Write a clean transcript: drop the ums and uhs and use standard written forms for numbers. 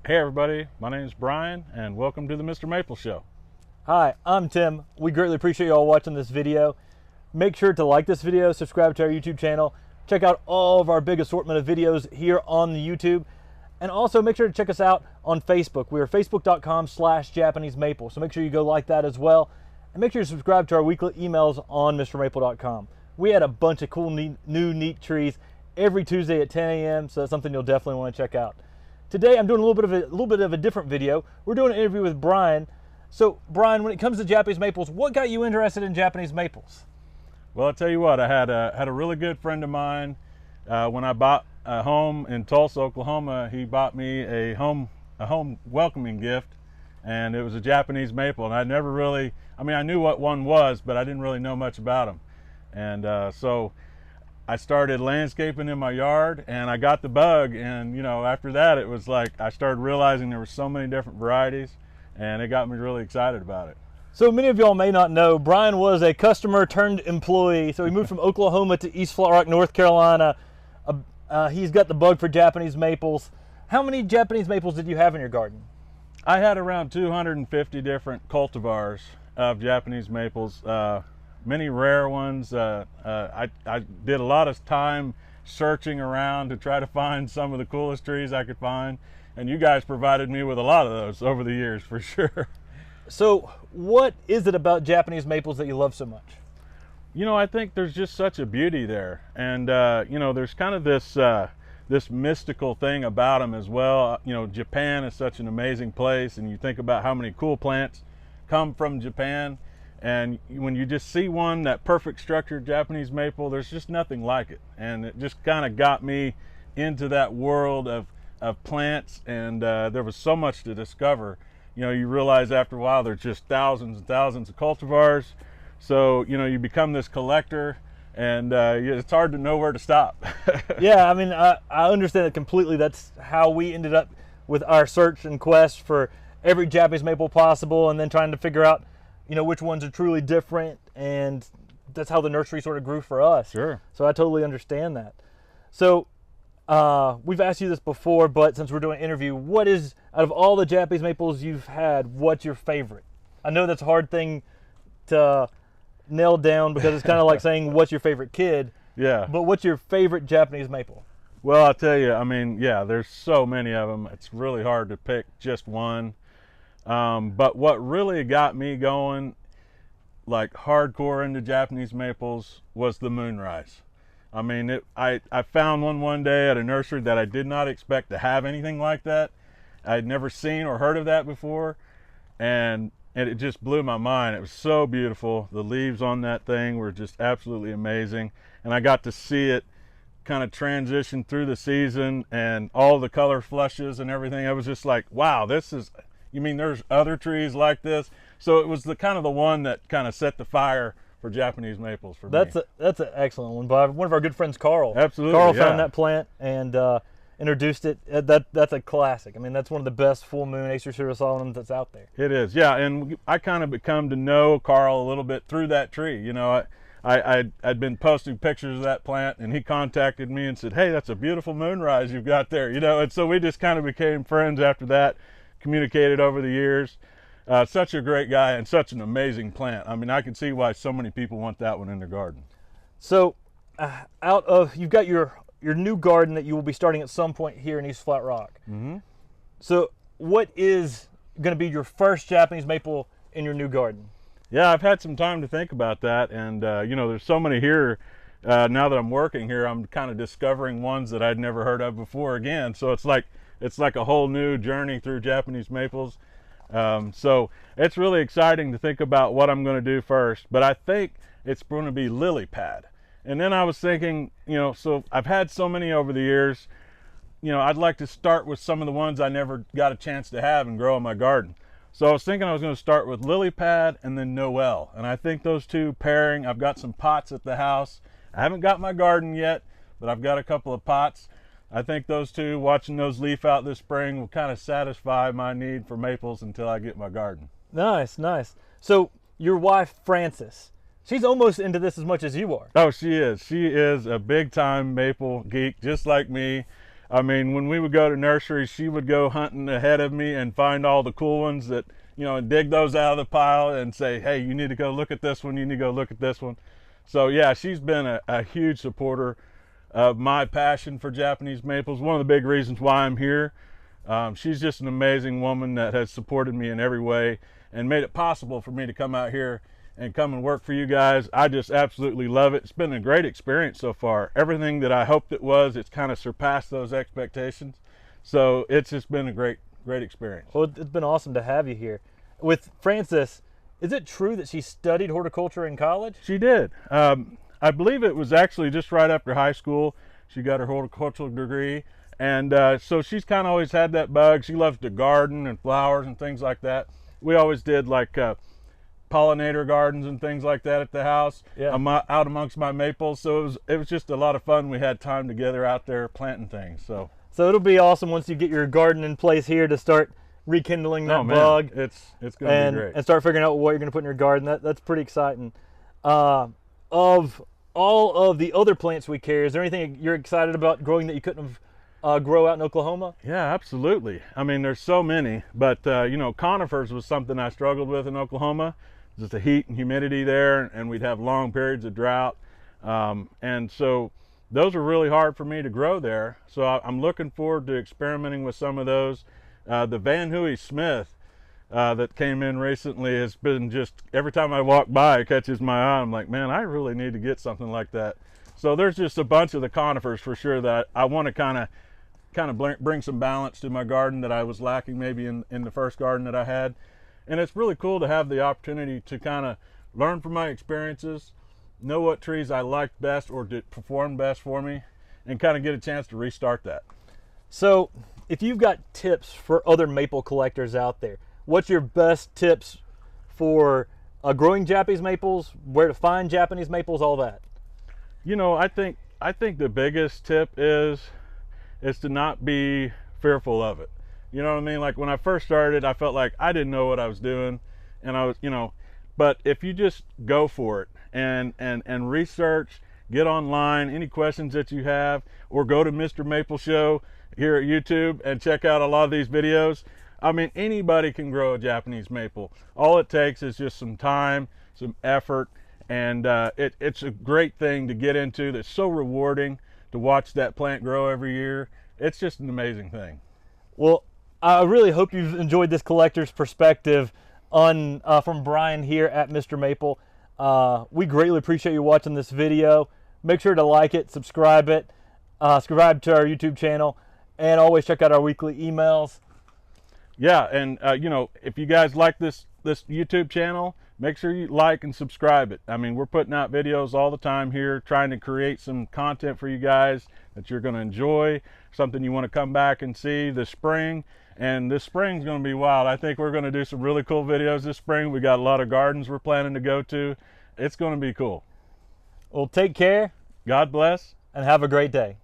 Hey everybody, my name is Brian and welcome to the Mr. Maple Show. Hi, I'm Tim. We greatly appreciate you all watching this video. Make sure to like this video, subscribe to our YouTube channel, check out all of our big assortment of videos here on the YouTube, and also make sure to check us out on Facebook. We are facebook.com/Japanese Maple, so make sure you go like that as well, and make sure you subscribe to our weekly emails on MrMaple.com. We had a bunch of cool, new, neat trees every Tuesday at 10 a.m., so that's something you'll definitely want to check out. Today I'm doing a little bit of a different video. We're doing an interview with Brian. So Brian, when it comes to Japanese maples, what got you interested in Japanese maples? Well, I'll tell you what, I had a really good friend of mine. When I bought a home in Tulsa, Oklahoma, he bought me a home welcoming gift, and it was a Japanese maple. And I never really, I knew what one was, but I didn't really know much about them. And so I started landscaping in my yard, and I got the bug. And after that, it was like I started realizing there were so many different varieties, and it got me really excited about it. So many of y'all may not know, Brian was a customer turned employee. So he moved from Oklahoma to East Flat Rock, North Carolina. He's got the bug for Japanese maples. How many Japanese maples did you have in your garden? I had around 250 different cultivars of Japanese maples. Many rare ones. I did a lot of time searching around to try to find some of the coolest trees I could find, and you guys provided me with a lot of those over the years for sure. So what is it about Japanese maples that you love so much? I think there's just such a beauty there, and there's kind of this mystical thing about them as well. Japan is such an amazing place, and you think about how many cool plants come from Japan. And when you just see one, that perfect structured Japanese maple, there's just nothing like it. And it just kind of got me into that world of plants, and there was so much to discover. You realize after a while there's just thousands and thousands of cultivars. So, you become this collector, and it's hard to know where to stop. Yeah, I understand it completely. That's how we ended up with our search and quest for every Japanese maple possible, and then trying to figure out which ones are truly different, and that's how the nursery sort of grew for us. Sure. So I totally understand that. So we've asked you this before, but since we're doing an interview, what is, out of all the Japanese maples you've had, what's your favorite? I know that's a hard thing to nail down because it's kind of like saying what's your favorite kid. Yeah. But what's your favorite Japanese maple? Well, I'll tell you, there's so many of them. It's really hard to pick just one. But what really got me going, like hardcore into Japanese maples, was the Moonrise. I found one day at a nursery that I did not expect to have anything like that. I'd never seen or heard of that before, and it just blew my mind. It was so beautiful. The leaves on that thing were just absolutely amazing, and I got to see it kind of transition through the season and all the color flushes and everything. I was just like, wow, you mean there's other trees like this? So it was the one that kind of set the fire for Japanese maples for me. That's an excellent one, Bob. One of our good friends, Carl. Absolutely, Carl yeah. found that plant and introduced it. That's a classic. That's one of the best full moon Acer Solomons that's out there. It is, yeah. And I kind of become to know Carl a little bit through that tree. I'd been posting pictures of that plant, and he contacted me and said, "Hey, that's a beautiful Moonrise you've got there." And so we just kind of became friends after that. Communicated over the years. Such a great guy and such an amazing plant. I can see why so many people want that one in their garden. So you've got your new garden that you will be starting at some point here in East Flat Rock. Mm-hmm. So what is going to be your first Japanese maple in your new garden? Yeah, I've had some time to think about that, and there's so many here. Now that I'm working here, I'm kind of discovering ones that I'd never heard of before again. So it's like a whole new journey through Japanese maples. So it's really exciting to think about what I'm going to do first, but I think it's going to be lily pad. And then I was thinking, so I've had so many over the years, I'd like to start with some of the ones I never got a chance to have and grow in my garden. So I was thinking I was going to start with lily pad and then Noel. And I think those two pairing, I've got some pots at the house. I haven't got my garden yet, but I've got a couple of pots. I think those two, watching those leaf out this spring, will kind of satisfy my need for maples until I get my garden. Nice, nice. So your wife, Frances, she's almost into this as much as you are. Oh, she is. She is a big time maple geek, just like me. I mean, when we would go to nurseries, she would go hunting ahead of me and find all the cool ones that, and dig those out of the pile and say, hey, you need to go look at this one, you need to go look at this one. So yeah, she's been a huge supporter of my passion for Japanese maples. One of the big reasons why I'm here. She's just an amazing woman that has supported me in every way and made it possible for me to come out here and come and work for you guys. I just absolutely love it. It's been a great experience so far. Everything that I hoped it was, it's kind of surpassed those expectations. So it's just been a great experience. Well, it's been awesome to have you here. With Frances, is it true that she studied horticulture in college? She did. I believe it was actually just right after high school. She got her horticultural degree. And so she's kind of always had that bug. She loves to garden and flowers and things like that. We always did like pollinator gardens and things like that at the house. Yeah. Out amongst my maples. So it was just a lot of fun. We had time together out there planting things. So it'll be awesome once you get your garden in place here to start rekindling that bug. It's going to be great. And start figuring out what you're going to put in your garden. That's pretty exciting. Of all of the other plants we carry, is there anything you're excited about growing that you couldn't have grow out in Oklahoma? Yeah, absolutely. I mean, there's so many, but conifers was something I struggled with in Oklahoma. Just the heat and humidity there, and we'd have long periods of drought. And so those are really hard for me to grow there. So I'm looking forward to experimenting with some of those. The Van Huey Smith that came in recently has been just, every time I walk by, it catches my eye. I'm like, man, I really need to get something like that. So there's just a bunch of the conifers for sure that I want to kind of bring some balance to my garden that I was lacking maybe in the first garden that I had. And it's really cool to have the opportunity to kind of learn from my experiences, know what trees I liked best or did perform best for me, and kind of get a chance to restart that. So if you've got tips for other maple collectors out there, what's your best tips for growing Japanese maples, where to find Japanese maples, all that? I think the biggest tip is to not be fearful of it. You know what I mean? Like when I first started, I felt like I didn't know what I was doing, and I was, but if you just go for it and research, get online, any questions that you have, or go to Mr. Maple Show here at YouTube and check out a lot of these videos. I mean, anybody can grow a Japanese maple. All it takes is just some time, some effort, and it's a great thing to get into. That's so rewarding to watch that plant grow every year. It's just an amazing thing. Well, I really hope you've enjoyed this collector's perspective on from Brian here at Mr. Maple. We greatly appreciate you watching this video. Make sure to like it, subscribe to our YouTube channel, and always check out our weekly emails. Yeah, and if you guys like this YouTube channel, make sure you like and subscribe it. I mean, we're putting out videos all the time here, trying to create some content for you guys that you're going to enjoy, something you want to come back and see this spring. And this spring's going to be wild. I think we're going to do some really cool videos this spring. We got a lot of gardens we're planning to go to. It's going to be cool. Well, take care. God bless. And have a great day.